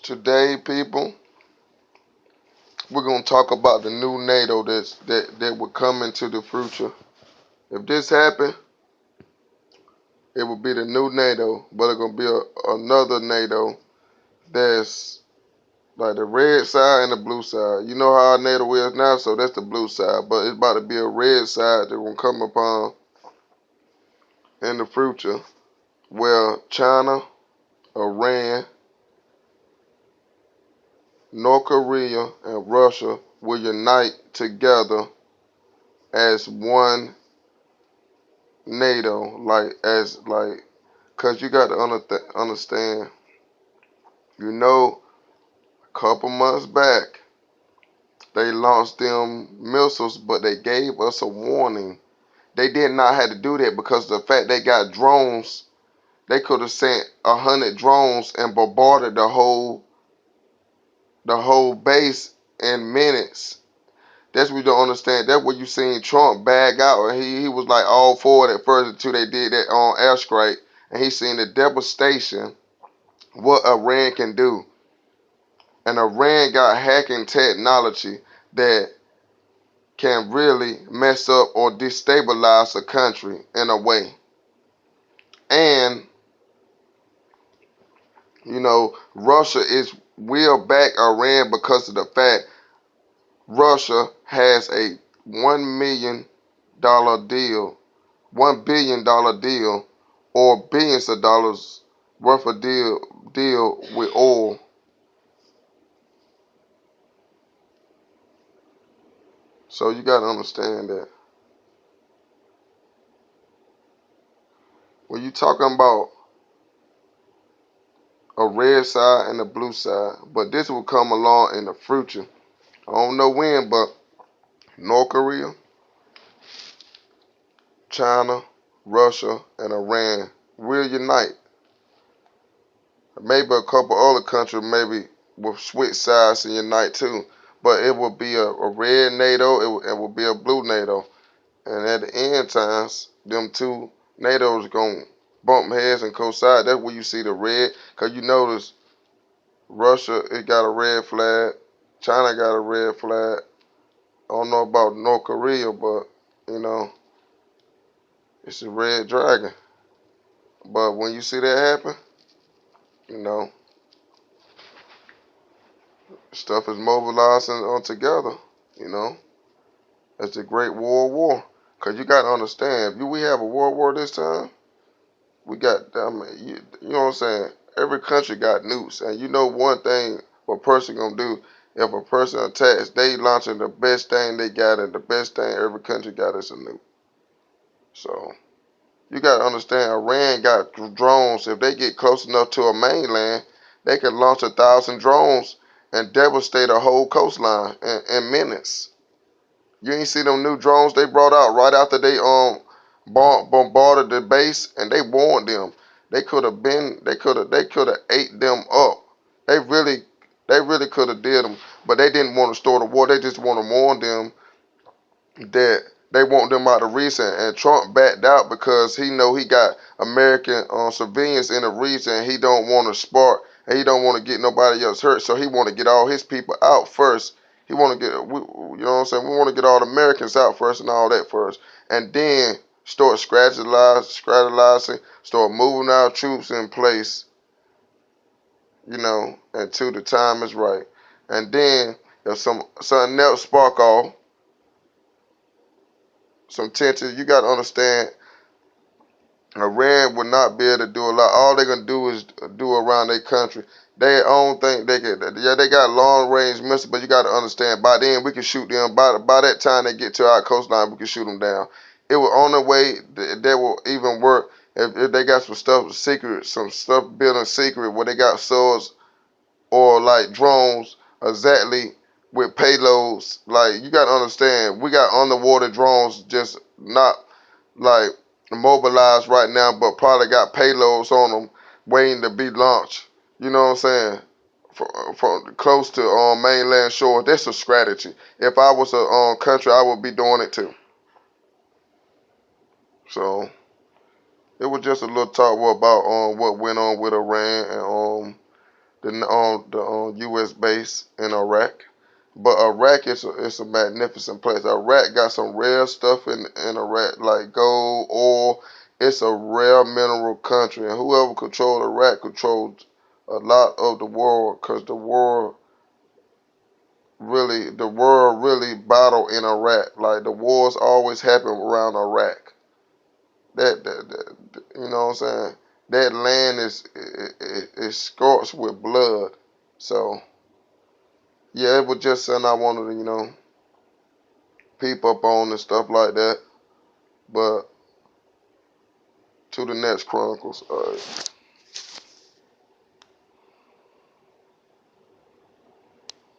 Today, people, we're gonna talk about the new NATO that will come into the future. If this happen, it will be the new NATO, but it's gonna be another NATO that's like the red side and the blue side. You know how our NATO is now, so that's the blue side. But it's about to be a red side that will come upon in the future, where China, Iran, North Korea, and Russia will unite together as one NATO, cause you got to understand. A couple months back, they launched them missiles, but they gave us a warning. They did not have to do that because of the fact they got drones. They could have sent 100 drones and bombarded the whole base in minutes. That's what you don't understand. That's what you seen Trump bag out, and he was like all for it at first until they did that on airstrike, and he seen the devastation what Iran can do. And Iran got hacking technology that can really mess up or destabilize a country in a way. And Russia will back Iran because of the fact Russia has a $1 million deal, $1 billion deal, or billions of dollars worth of deal with oil. So you gotta understand that when you talking about a red side and a blue side, but this will come along in the future. I don't know when, but North Korea, China, Russia, and Iran will unite. Maybe a couple other countries maybe will switch sides and unite too. But it will be a red NATO, it will be a blue NATO. And at the end times, them two NATOs going to bump heads and coincide. That's where you see the red. Because you notice Russia, it got a red flag. China got a red flag. I don't know about North Korea, but, it's a red dragon. But when you see that happen, you know, stuff is mobilizing on together, you know. It's the Great World War. Because you got to understand, if we have a world war this time, we got, you know what I'm saying? Every country got nukes. And you know one thing a person going to do, if a person attacks, they launching the best thing they got, and the best thing every country got is a nuke. So you got to understand, Iran got drones. If they get close enough to a mainland, they could launch 1,000 drones and devastate a whole coastline in minutes. You ain't see them new drones they brought out right after they bombarded the base, and they warned them. They could have ate them up. They really could have did them, but they didn't want to start a war. They just want to warn them that they want them out of region. And Trump backed out because he know he got American civilians in the region, and he don't want to spark, and he don't want to get nobody else hurt. So he want to get all his people out first. He want to get, you know what I'm saying? We want to get all the Americans out first and all that first, and then start strategizing, start moving our troops in place, until the time is right. And then if something else spark off, some tension, you got to understand, Iran will not be able to do a lot. All they're gonna do is do around their country. They own thing they get. Yeah, they got long range missiles, but you got to understand. By then, we can shoot them. By that time they get to our coastline, we can shoot them down. It will on the way. They will even work if they got some stuff secret, some stuff building secret where they got swords or like drones exactly with payloads. Like you got to understand, we got underwater drones, just not like mobilized right now, but probably got payloads on them waiting to be launched. You know what I'm saying? From close to mainland shore. That's a strategy. If I was a country, I would be doing it too. So it was just a little talk about what went on with Iran and the U.S. base in Iraq. But Iraq is a magnificent place. Iraq got some rare stuff in Iraq, like gold, oil. It's a rare mineral country, and whoever controls Iraq controls a lot of the world, because the world really battle in Iraq. Like the wars always happen around Iraq. You know what I'm saying? That land is scorched with blood. So yeah, it was just something I wanted to, peep up on and stuff like that. But to the next Chronicles.